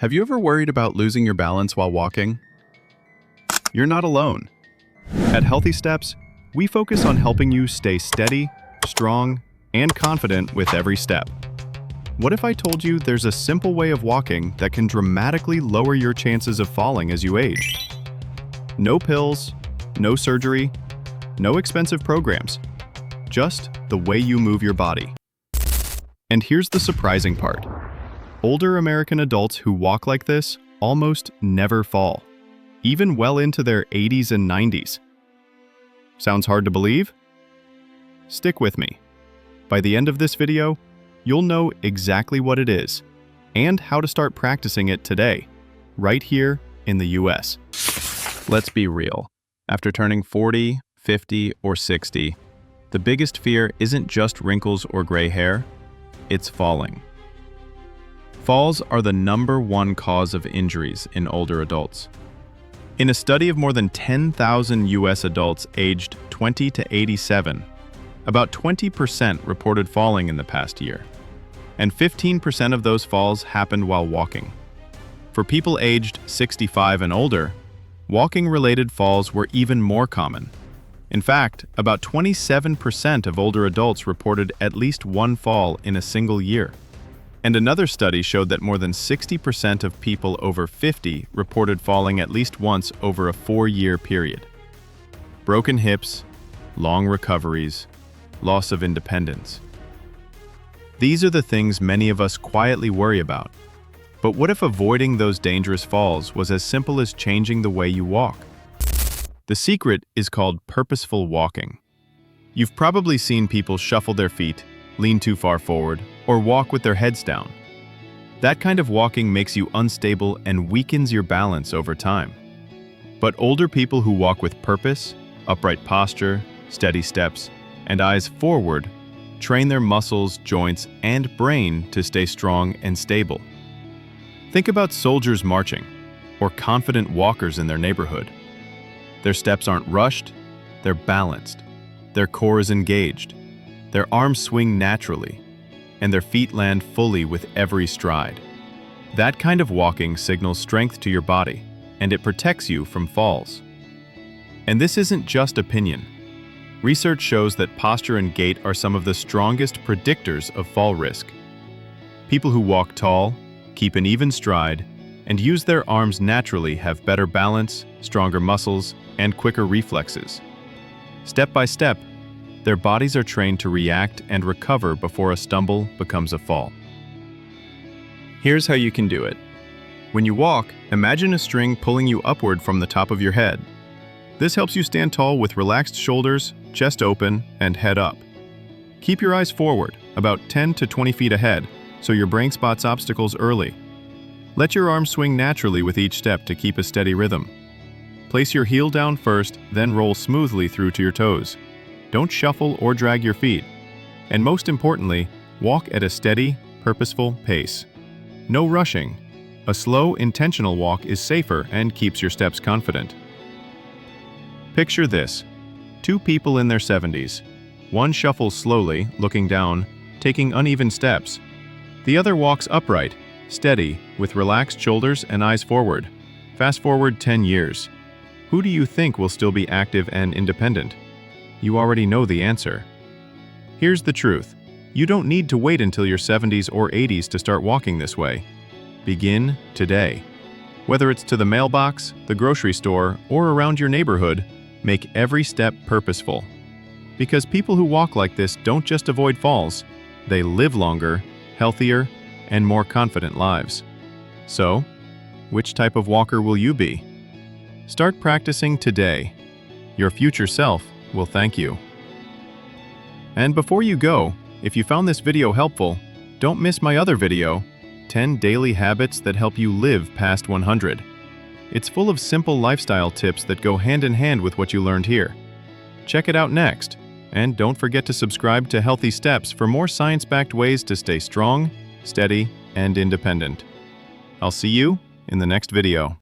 Have you ever worried about losing your balance while walking? You're not alone. At Healthy Steps, we focus on helping you stay steady, strong, and confident with every step. What if I told you there's a simple way of walking that can dramatically lower your chances of falling as you age? No pills, no surgery, no expensive programs, just the way you move your body. And here's the surprising part. Older American adults who walk like this almost never fall, even well into their 80s and 90s. Sounds hard to believe? Stick with me. By the end of this video, you'll know exactly what it is and how to start practicing it today, right here in the US. Let's be real. After turning 40, 50, or 60, the biggest fear isn't just wrinkles or gray hair, it's falling. Falls are the #1 cause of injuries in older adults. In a study of more than 10,000 US adults aged 20 to 87, about 20% reported falling in the past year, and 15% of those falls happened while walking. For people aged 65 and older, walking-related falls were even more common. In fact, about 27% of older adults reported at least one fall in a single year. And another study showed that more than 60% of people over 50 reported falling at least once over a 4-year period. Broken hips, long recoveries, loss of independence. These are the things many of us quietly worry about. But what if avoiding those dangerous falls was as simple as changing the way you walk? The secret is called purposeful walking. You've probably seen people shuffle their feet, lean too far forward, or walk with their heads down. That kind of walking makes you unstable and weakens your balance over time. But older people who walk with purpose, upright posture, steady steps, and eyes forward train their muscles, joints, and brain to stay strong and stable. Think about soldiers marching, or confident walkers in their neighborhood. Their steps aren't rushed, they're balanced. Their core is engaged. Their arms swing naturally, and their feet land fully with every stride. That kind of walking signals strength to your body, and it protects you from falls. And this isn't just opinion. Research shows that posture and gait are some of the strongest predictors of fall risk. People who walk tall, keep an even stride, and use their arms naturally have better balance, stronger muscles, and quicker reflexes. Step by step, their bodies are trained to react and recover before a stumble becomes a fall. Here's how you can do it. When you walk, imagine a string pulling you upward from the top of your head. This helps you stand tall with relaxed shoulders, chest open, and head up. Keep your eyes forward, about 10 to 20 feet ahead, so your brain spots obstacles early. Let your arms swing naturally with each step to keep a steady rhythm. Place your heel down first, then roll smoothly through to your toes. Don't shuffle or drag your feet. And most importantly, walk at a steady, purposeful pace. No rushing. A slow, intentional walk is safer and keeps your steps confident. Picture this. 2 people in their 70s. One shuffles slowly, looking down, taking uneven steps. The other walks upright, steady, with relaxed shoulders and eyes forward. Fast forward 10 years. Who do you think will still be active and independent? You already know the answer. Here's the truth. You don't need to wait until your 70s or 80s to start walking this way. Begin today. Whether it's to the mailbox, the grocery store, or around your neighborhood, make every step purposeful. Because people who walk like this don't just avoid falls, they live longer, healthier, and more confident lives. So, which type of walker will you be? Start practicing today. Your future self will thank you. And before you go, if you found this video helpful, don't miss my other video, 10 Daily Habits that Help You Live Past 100. It's full of simple lifestyle tips that go hand in hand with what you learned here. Check it out next, and don't forget to subscribe to Healthy Steps for more science-backed ways to stay strong, steady, and independent. I'll see you in the next video.